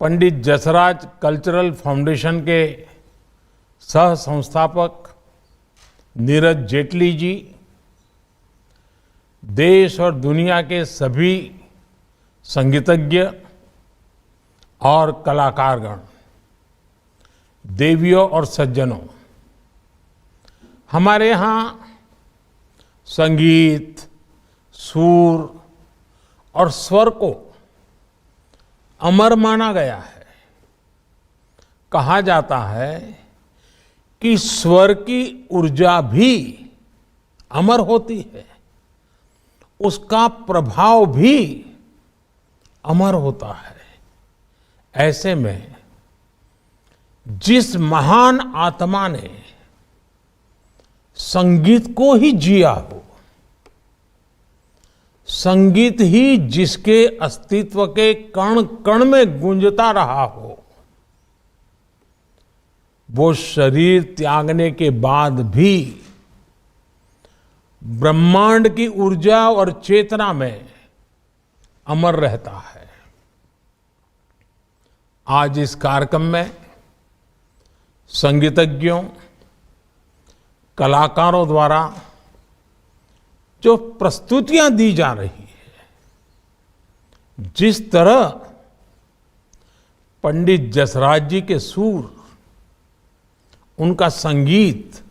Pandit Jasraj cultural foundation के सह संस्थापक नीरज जेटली जी, देश और दुनिया के सभी संगीतज्ञ और कलाकारगण, देवियों और सज्जनों, हमारे यहाँ संगीत, सुर और स्वर को अमर माना गया है। कहा जाता है कि स्वर की ऊर्जा भी अमर होती है, उसका प्रभाव भी अमर होता है। ऐसे में जिस महान आत्मा ने संगीत को ही जिया हो, संगीत ही जिसके अस्तित्व के कण कण में गूंजता रहा हो, वो शरीर त्यागने के बाद भी ब्रह्मांड की ऊर्जा और चेतना में अमर रहता है। आज इस कार्यक्रम में संगीतज्ञों, कलाकारों द्वारा जो प्रस्तुतियां दी जा रही है, जिस तरह पंडित जसराज जी के सुर, उनका संगीत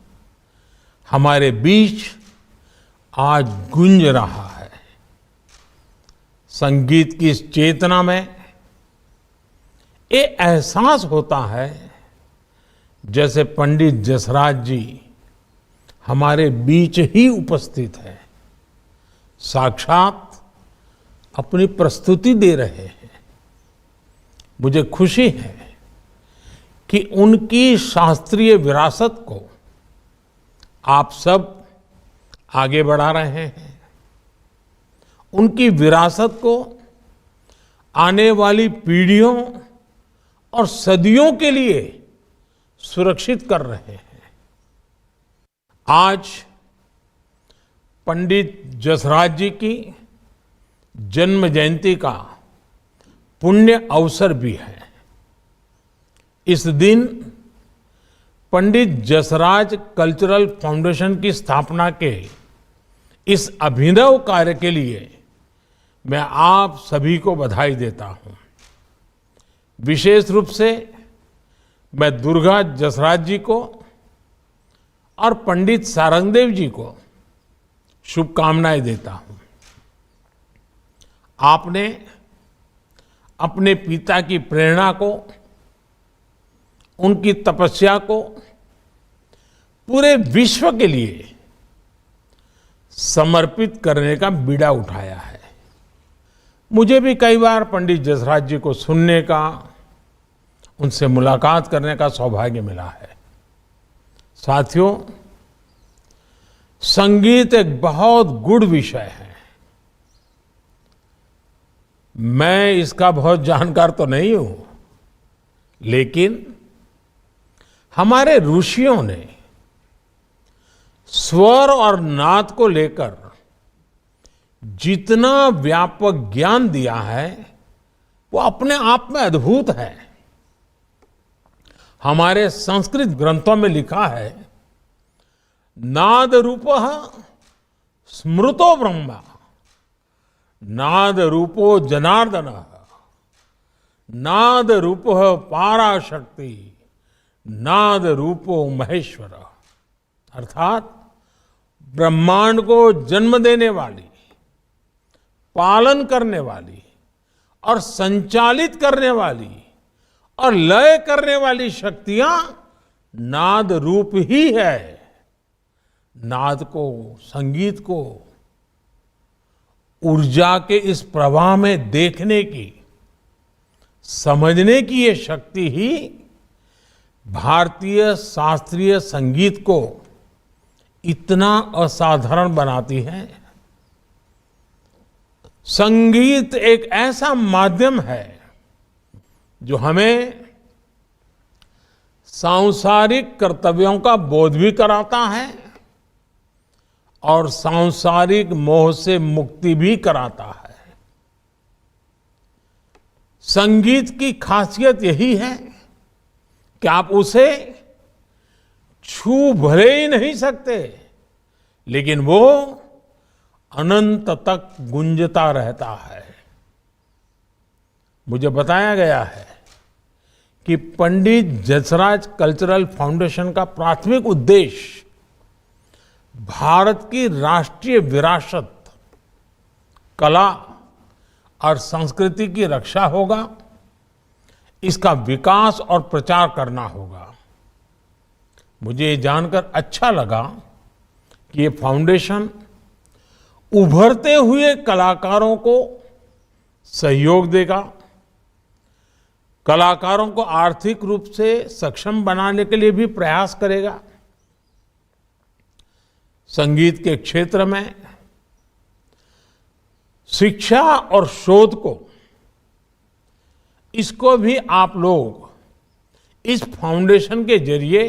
हमारे बीच आज गूंज रहा है, संगीत की इस चेतना में ये एहसास होता है जैसे पंडित जसराज जी हमारे बीच ही उपस्थित है, साक्षात अपनी प्रस्तुति दे रहे हैं। मुझे खुशी है कि उनकी शास्त्रीय विरासत को आप सब आगे बढ़ा रहे हैं, उनकी विरासत को आने वाली पीढ़ियों और सदियों के लिए सुरक्षित कर रहे हैं। आज पंडित जसराज जी की जन्म जयंती का पुण्य अवसर भी है। इस दिन पंडित जसराज कल्चरल फाउंडेशन की स्थापना के इस अभिनव कार्य के लिए मैं आप सभी को बधाई देता हूं। विशेष रूप से मैं दुर्गा जसराज जी को और पंडित सारंगदेव जी को शुभकामनाएं देता हूं। आपने अपने पिता की प्रेरणा को, उनकी तपस्या को पूरे विश्व के लिए समर्पित करने का बीड़ा उठाया है। मुझे भी कई बार पंडित जसराज जी को सुनने का, उनसे मुलाकात करने का सौभाग्य मिला है। साथियों, संगीत एक बहुत गूढ़ विषय है। मैं इसका बहुत जानकार तो नहीं हूं, लेकिन हमारे ऋषियों ने स्वर और नाद को लेकर जितना व्यापक ज्ञान दिया है, वो अपने आप में अद्भुत है। हमारे संस्कृत ग्रंथों में लिखा है, नाद रूपः स्मृतो ब्रह्मा, नाद रूपो जनार्दन, नाद रूपः पाराशक्ति, नाद रूपो महेश्वर। अर्थात ब्रह्मांड को जन्म देने वाली, पालन करने वाली और संचालित करने वाली और लय करने वाली शक्तियां नाद रूप ही है। नाद को, संगीत को ऊर्जा के इस प्रवाह में देखने की, समझने की ये शक्ति ही भारतीय शास्त्रीय संगीत को इतना असाधारण बनाती है। संगीत एक ऐसा माध्यम है जो हमें सांसारिक कर्तव्यों का बोध भी कराता है और सांसारिक मोह से मुक्ति भी कराता है। संगीत की खासियत यही है कि आप उसे छू भले ही नहीं सकते, लेकिन वो अनंत तक गूंजता रहता है। मुझे बताया गया है कि पंडित जसराज कल्चरल फाउंडेशन का प्राथमिक उद्देश्य भारत की राष्ट्रीय विरासत, कला और संस्कृति की रक्षा होगा, इसका विकास और प्रचार करना होगा। मुझे ये जानकर अच्छा लगा कि ये फाउंडेशन उभरते हुए कलाकारों को सहयोग देगा, कलाकारों को आर्थिक रूप से सक्षम बनाने के लिए भी प्रयास करेगा। संगीत के क्षेत्र में शिक्षा और शोध को, इसको भी आप लोग इस फाउंडेशन के जरिए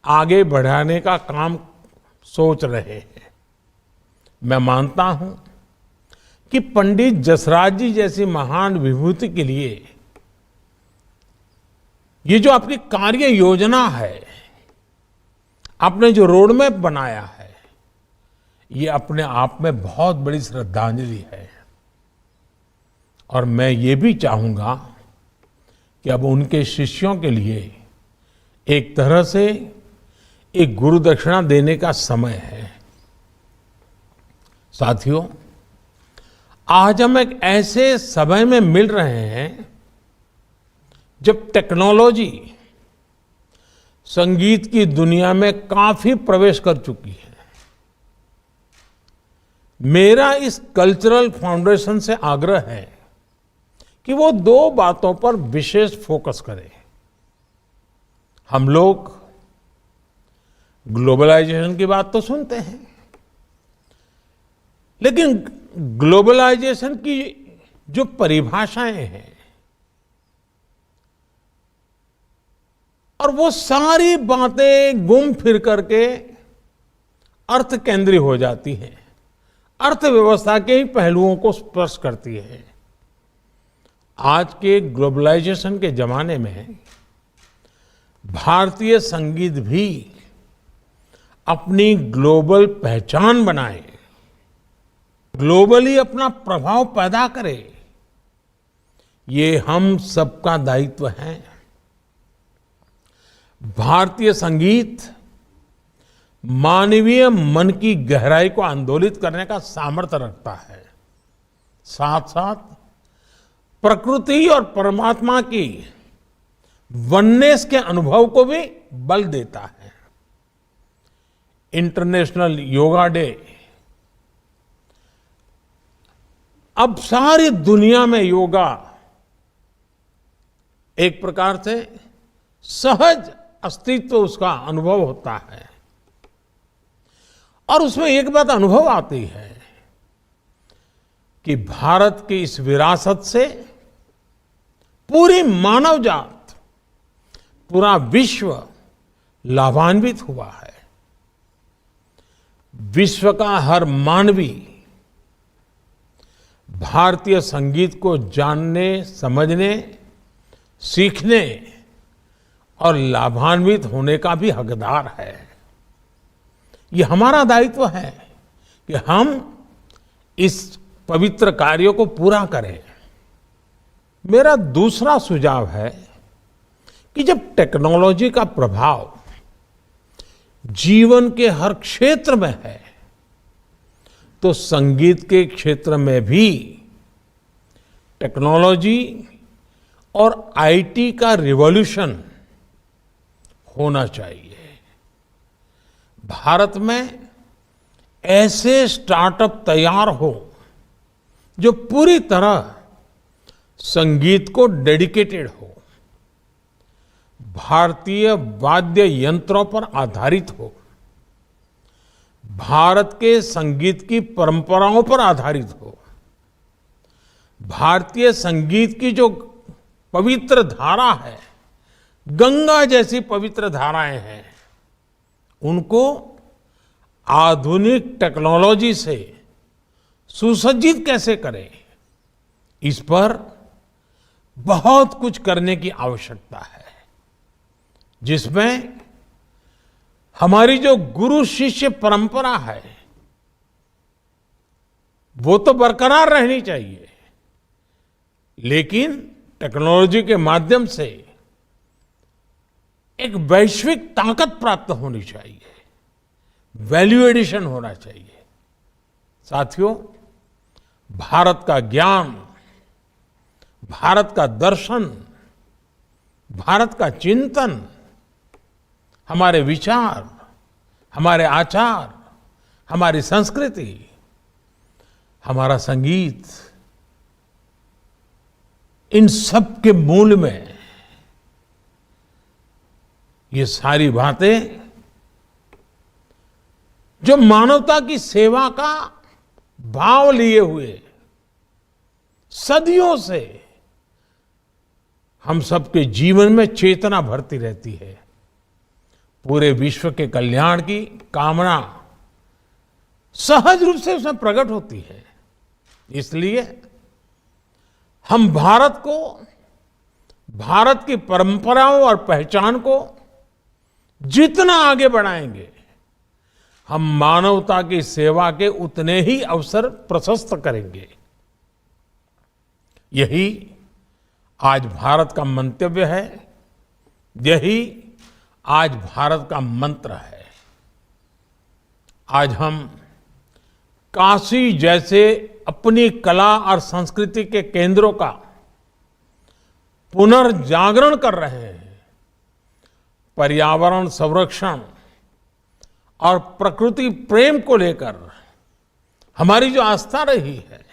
आगे बढ़ाने का काम सोच रहे हैं। मैं मानता हूं कि पंडित जसराज जी जैसी महान विभूति के लिए ये जो आपकी कार्य योजना है, आपने जो रोड मैप बनाया है, ये अपने आप में बहुत बड़ी श्रद्धांजलि है। और मैं ये भी चाहूंगा कि अब उनके शिष्यों के लिए एक तरह से एक गुरु दक्षिणा देने का समय है। साथियों, आज हम एक ऐसे समय में मिल रहे हैं जब टेक्नोलॉजी संगीत की दुनिया में काफी प्रवेश कर चुकी है। मेरा इस कल्चरल फाउंडेशन से आग्रह है कि वो दो बातों पर विशेष फोकस करें। हम लोग ग्लोबलाइजेशन की बात तो सुनते हैं, लेकिन ग्लोबलाइजेशन की जो परिभाषाएं हैं और वो सारी बातें घूम फिर करके अर्थ केंद्रीय हो जाती हैं, अर्थव्यवस्था के ही पहलुओं को स्पर्श करती है। आज के ग्लोबलाइजेशन के जमाने में भारतीय संगीत भी अपनी ग्लोबल पहचान बनाए, ग्लोबली अपना प्रभाव पैदा करे, ये हम सबका दायित्व है। भारतीय संगीत मानवीय मन की गहराई को आंदोलित करने का सामर्थ्य रखता है, साथ साथ प्रकृति और परमात्मा की वननेस के अनुभव को भी बल देता है। इंटरनेशनल योगा डे अब सारी दुनिया में योगा एक प्रकार से सहज अस्तित्व उसका अनुभव होता है। और उसमें एक बात अनुभव आती है कि भारत की इस विरासत से पूरी मानव जात, पूरा विश्व लाभान्वित हुआ है। विश्व का हर मानवी भारतीय संगीत को जानने, समझने, सीखने और लाभान्वित होने का भी हकदार है। ये हमारा दायित्व है कि हम इस पवित्र कार्य को पूरा करें। मेरा दूसरा सुझाव है कि जब टेक्नोलॉजी का प्रभाव जीवन के हर क्षेत्र में है, तो संगीत के क्षेत्र में भी टेक्नोलॉजी और आईटी का रिवॉल्यूशन होना चाहिए। भारत में ऐसे स्टार्टअप तैयार हो जो पूरी तरह संगीत को डेडिकेटेड हो, भारतीय वाद्य यंत्रों पर आधारित हो, भारत के संगीत की परंपराओं पर आधारित हो, भारतीय संगीत की जो पवित्र धारा है, गंगा जैसी पवित्र धाराएं हैं, उनको आधुनिक टेक्नोलॉजी से सुसज्जित कैसे करें, इस पर बहुत कुछ करने की आवश्यकता है, जिसमें हमारी जो गुरु शिष्य परंपरा है वो तो बरकरार रहनी चाहिए, लेकिन टेक्नोलॉजी के माध्यम से एक वैश्विक ताकत प्राप्त होनी चाहिए, वैल्यू एडिशन होना चाहिए। साथियों, भारत का ज्ञान, भारत का दर्शन, भारत का चिंतन, हमारे विचार, हमारे आचार, हमारी संस्कृति, हमारा संगीत, इन सब के मूल में ये सारी बातें जो मानवता की सेवा का भाव लिए हुए सदियों से हम सबके जीवन में चेतना भरती रहती है। पूरे विश्व के कल्याण की कामना सहज रूप से उसमें प्रकट होती है। इसलिए हम भारत को, भारत की परंपराओं और पहचान को जितना आगे बढ़ाएंगे, हम मानवता की सेवा के उतने ही अवसर प्रशस्त करेंगे। यही आज भारत का मंतव्य है, यही आज भारत का मंत्र है। आज हम काशी जैसे अपनी कला और संस्कृति के केंद्रों का पुनर्जागरण कर रहे हैं। पर्यावरण संरक्षण और प्रकृति प्रेम को लेकर हमारी जो आस्था रही है,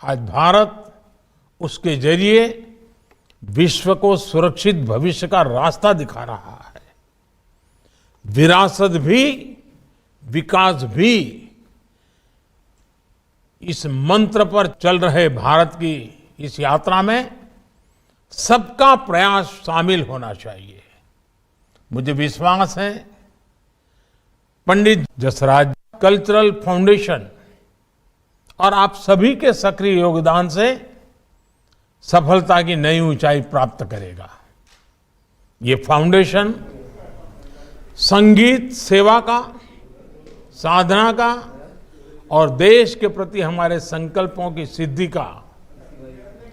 आज भारत उसके जरिए विश्व को सुरक्षित भविष्य का रास्ता दिखा रहा है। विरासत भी, विकास भी, इस मंत्र पर चल रहे भारत की इस यात्रा में सबका प्रयास शामिल होना चाहिए। मुझे विश्वास है पंडित जसराज कल्चरल फाउंडेशन और आप सभी के सक्रिय योगदान से सफलता की नई ऊंचाई प्राप्त करेगा। ये फाउंडेशन संगीत सेवा का, साधना का और देश के प्रति हमारे संकल्पों की सिद्धि का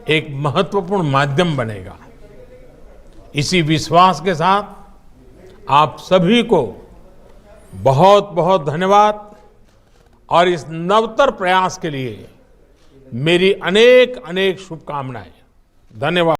एक महत्वपूर्ण माध्यम बनेगा। इसी विश्वास के साथ आप सभी को बहुत बहुत धन्यवाद और इस नवतर प्रयास के लिए मेरी अनेक अनेक शुभकामनाएं। धन्यवाद।